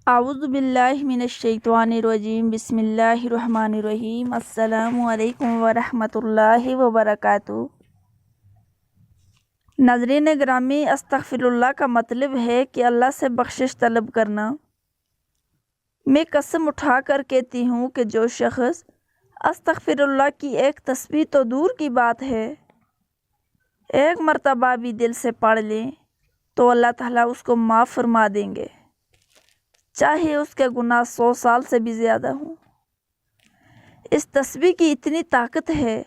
اعوذ باللہ من الشیطان الرجیم بسم اللہ الرحمن الرحیم السلام علیکم ورحمۃ اللہ وبرکاتہ۔ ناظرین گرامی، استغفر اللہ کا مطلب ہے کہ اللہ سے بخشش طلب کرنا۔ میں قسم اٹھا کر کہتی ہوں کہ جو شخص استغفر اللہ کی ایک تسبیح تو دور کی بات ہے، ایک مرتبہ بھی دل سے پڑھ لیں تو اللہ تعالیٰ اس کو معاف فرما دیں گے، چاہے اس کے گناہ 100 سال سے بھی زیادہ ہوں۔ اس تسبیح کی اتنی طاقت ہے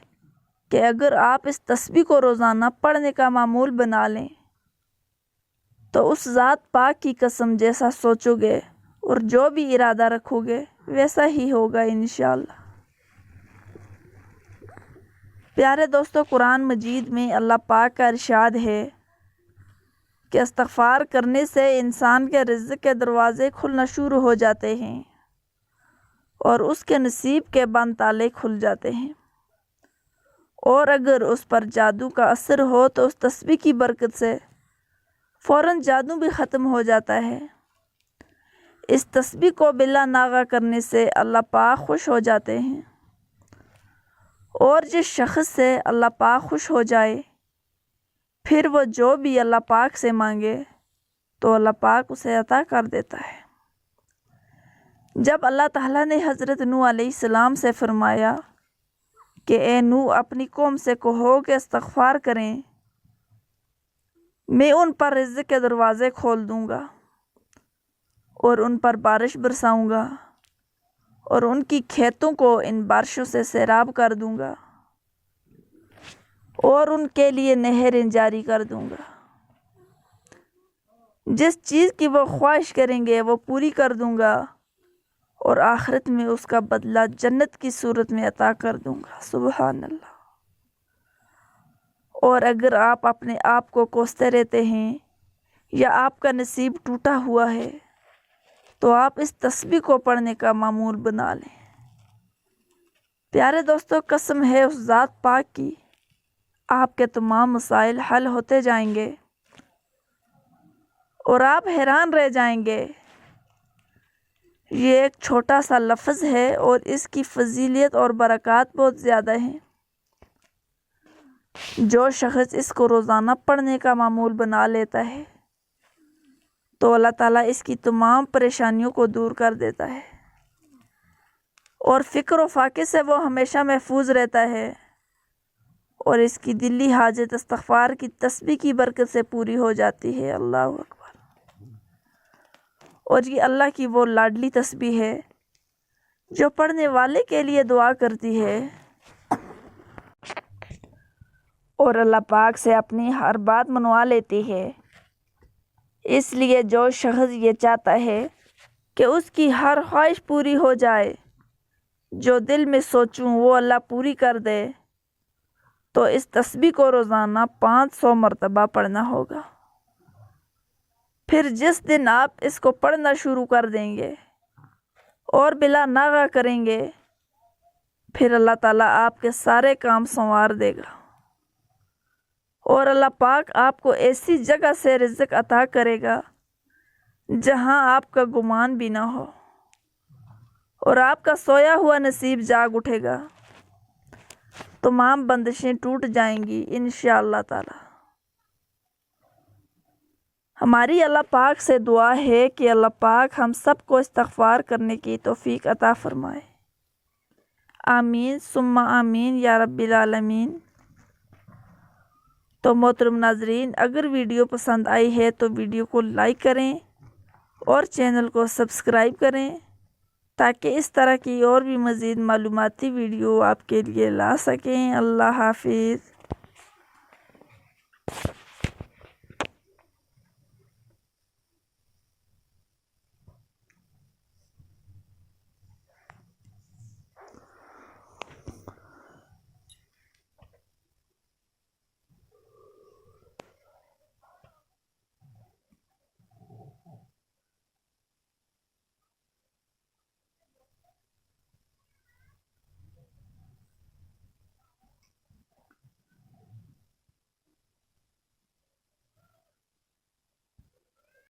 کہ اگر آپ اس تسبیح کو روزانہ پڑھنے کا معمول بنا لیں تو اس ذات پاک کی قسم جیسا سوچو گے اور جو بھی ارادہ رکھو گے ویسا ہی ہوگا انشاءاللہ۔ پیارے دوستو، قرآن مجید میں اللہ پاک کا ارشاد ہے کہ استغفار کرنے سے انسان کے رزق کے دروازے کھلنا شروع ہو جاتے ہیں اور اس کے نصیب کے بند تالے کھل جاتے ہیں، اور اگر اس پر جادو کا اثر ہو تو اس تسبیح کی برکت سے فوراً جادو بھی ختم ہو جاتا ہے۔ اس تسبیح کو بلا ناغہ کرنے سے اللہ پاک خوش ہو جاتے ہیں، اور جس شخص سے اللہ پاک خوش ہو جائے پھر وہ جو بھی اللہ پاک سے مانگے تو اللہ پاک اسے عطا کر دیتا ہے۔ جب اللہ تعالیٰ نے حضرت نوح علیہ السلام سے فرمایا کہ اے نوح، اپنی قوم سے کہو کہ استغفار کریں، میں ان پر رزق کے دروازے کھول دوں گا اور ان پر بارش برساؤں گا اور ان کی کھیتوں کو ان بارشوں سے سیراب کر دوں گا اور ان کے لیے نہریں جاری کر دوں گا، جس چیز کی وہ خواہش کریں گے وہ پوری کر دوں گا، اور آخرت میں اس کا بدلہ جنت کی صورت میں عطا کر دوں گا۔ سبحان اللہ۔ اور اگر آپ اپنے آپ کو کوستے رہتے ہیں یا آپ کا نصیب ٹوٹا ہوا ہے تو آپ اس تسبیح کو پڑھنے کا معمول بنا لیں۔ پیارے دوستو، قسم ہے اس ذات پاک کی، آپ کے تمام مسائل حل ہوتے جائیں گے اور آپ حیران رہ جائیں گے۔ یہ ایک چھوٹا سا لفظ ہے اور اس کی فضیلت اور برکات بہت زیادہ ہیں۔ جو شخص اس کو روزانہ پڑھنے کا معمول بنا لیتا ہے تو اللہ تعالیٰ اس کی تمام پریشانیوں کو دور کر دیتا ہے، اور فکر و فاقے سے وہ ہمیشہ محفوظ رہتا ہے، اور اس کی دلی حاجت استغفار کی تسبیح کی برکت سے پوری ہو جاتی ہے۔ اللہ اکبر۔ اور یہ اللہ کی وہ لاڈلی تسبیح ہے جو پڑھنے والے کے لیے دعا کرتی ہے اور اللہ پاک سے اپنی ہر بات منوا لیتی ہے۔ اس لیے جو شخص یہ چاہتا ہے کہ اس کی ہر خواہش پوری ہو جائے، جو دل میں سوچوں وہ اللہ پوری کر دے، تو اس تسبیح کو روزانہ 500 مرتبہ پڑھنا ہوگا۔ پھر جس دن آپ اس کو پڑھنا شروع کر دیں گے اور بلا ناغہ کریں گے، پھر اللہ تعالیٰ آپ کے سارے کام سنوار دے گا، اور اللہ پاک آپ کو ایسی جگہ سے رزق عطا کرے گا جہاں آپ کا گمان بھی نہ ہو، اور آپ کا سویا ہوا نصیب جاگ اٹھے گا، تمام بندشیں ٹوٹ جائیں گی انشاءاللہ تعالی۔ ہماری اللہ پاک سے دعا ہے کہ اللہ پاک ہم سب کو استغفار کرنے کی توفیق عطا فرمائے۔ آمین ثم آمین یا رب العالمین۔ تو محترم ناظرین، اگر ویڈیو پسند آئی ہے تو ویڈیو کو لائک کریں اور چینل کو سبسکرائب کریں تاکہ اس طرح کی اور بھی مزید معلوماتی ویڈیو آپ کے لیے لا سکیں۔ اللہ حافظ۔